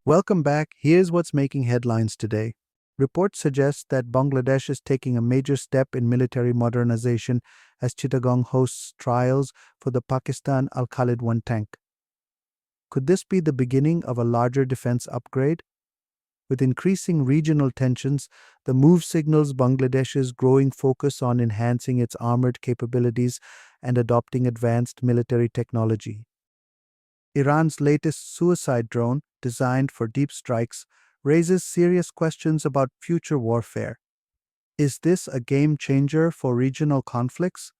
Welcome back. Here's what's making headlines today. Reports suggest that Bangladesh is taking a major step in military modernization as Chittagong hosts trials for the Pakistan Al-Khalid-I tank. Could this be the beginning of a larger defense upgrade? With increasing regional tensions, the move signals Bangladesh's growing focus on enhancing its armored capabilities and adopting advanced military technology. Iran's latest suicide drone, designed for deep strikes, raises serious questions about future warfare. Is this a game changer for regional conflicts?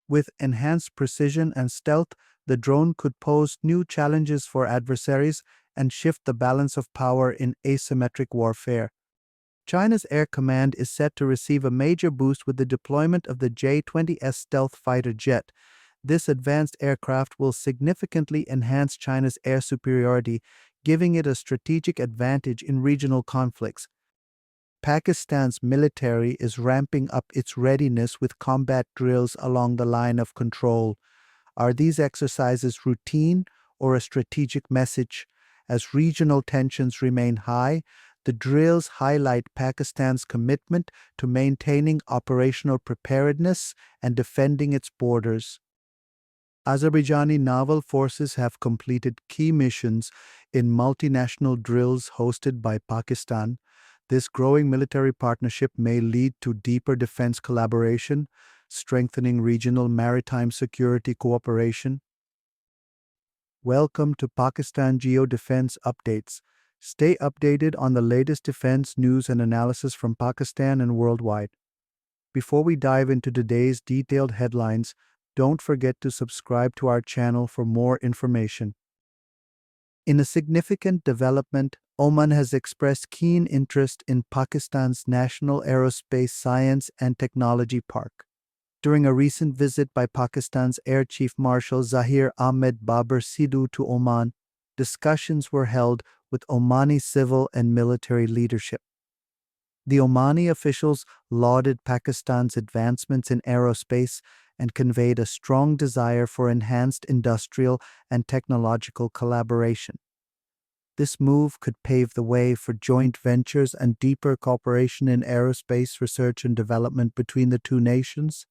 With enhanced precision and stealth, the drone could pose new challenges for adversaries and shift the balance of power in asymmetric warfare. China's Air Command is set to receive a major boost with the deployment of the J-20S stealth fighter jet. This advanced aircraft will significantly enhance China's air superiority, giving it a strategic advantage in regional conflicts. Pakistan's military is ramping up its readiness with combat drills along the line of control. Are these exercises routine or a strategic message? As regional tensions remain high, the drills highlight Pakistan's commitment to maintaining operational preparedness and defending its borders. Azerbaijani naval forces have completed key missions in multinational drills hosted by Pakistan. This growing military partnership may lead to deeper defense collaboration, strengthening regional maritime security cooperation. Welcome to Pakistangeo Defence Updates. Stay updated on the latest defense news and analysis from Pakistan and worldwide. Before we dive into today's detailed headlines, don't forget to subscribe to our channel for more information. In a significant development, Oman has expressed keen interest in Pakistan's National Aerospace Science and Technology Park. During a recent visit by Pakistan's Air Chief Marshal Zahir Ahmed Babar Sidhu to Oman, discussions were held with Omani civil and military leadership. The Omani officials lauded Pakistan's advancements in aerospace and conveyed a strong desire for enhanced industrial and technological collaboration. This move could pave the way for joint ventures and deeper cooperation in aerospace research and development between the two nations.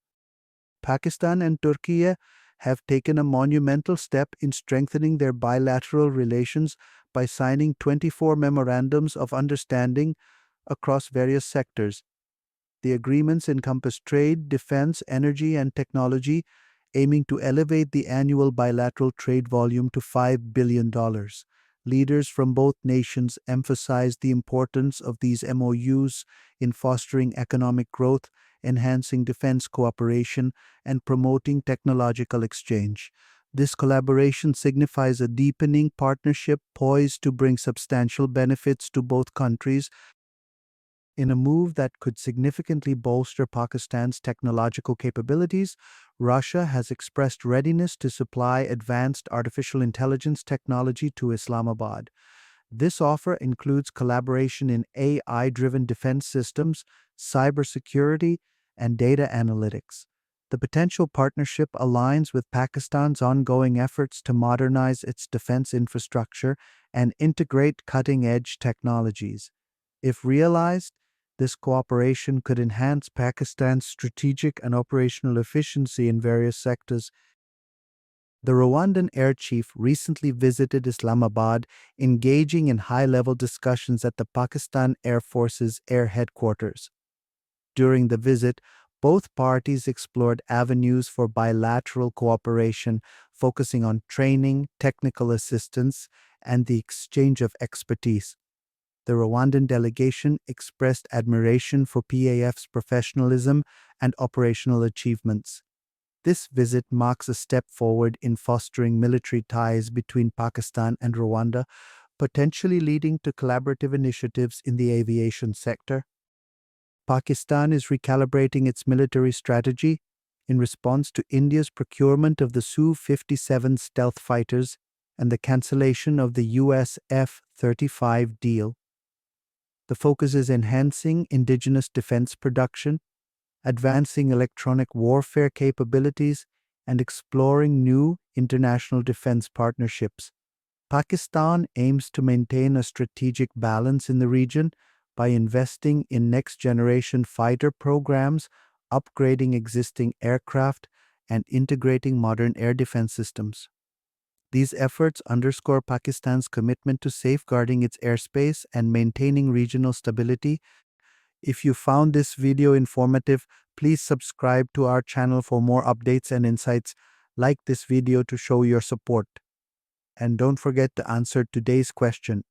Pakistan and Turkiye have taken a monumental step in strengthening their bilateral relations by signing 24 memorandums of understanding across various sectors. The agreements encompass trade, defense, energy, and technology, aiming to elevate the annual bilateral trade volume to $5 billion. Leaders from both nations emphasized the importance of these MoUs in fostering economic growth, enhancing defense cooperation, and promoting technological exchange. This collaboration signifies a deepening partnership poised to bring substantial benefits to both countries. In a move that could significantly bolster Pakistan's technological capabilities, Russia has expressed readiness to supply advanced artificial intelligence technology to Islamabad. This offer includes collaboration in AI-driven defense systems, cybersecurity, and data analytics. The potential partnership aligns with Pakistan's ongoing efforts to modernize its defense infrastructure and integrate cutting-edge technologies. If realized, this cooperation could enhance Pakistan's strategic and operational efficiency in various sectors. The Rwandan air chief recently visited Islamabad, engaging in high-level discussions at the Pakistan Air Force's air headquarters. During the visit, both parties explored avenues for bilateral cooperation, focusing on training, technical assistance, and the exchange of expertise. The Rwandan delegation expressed admiration for PAF's professionalism and operational achievements. This visit marks a step forward in fostering military ties between Pakistan and Rwanda, potentially leading to collaborative initiatives in the aviation sector. Pakistan is recalibrating its military strategy in response to India's procurement of the Su-57 stealth fighters and the cancellation of the US F-35 deal. The focus is enhancing indigenous defense production, advancing electronic warfare capabilities, and exploring new international defense partnerships. Pakistan aims to maintain a strategic balance in the region by investing in next-generation fighter programs, upgrading existing aircraft, and integrating modern air defense systems. These efforts underscore Pakistan's commitment to safeguarding its airspace and maintaining regional stability. If you found this video informative, please subscribe to our channel for more updates and insights. Like this video to show your support. And don't forget to answer today's question.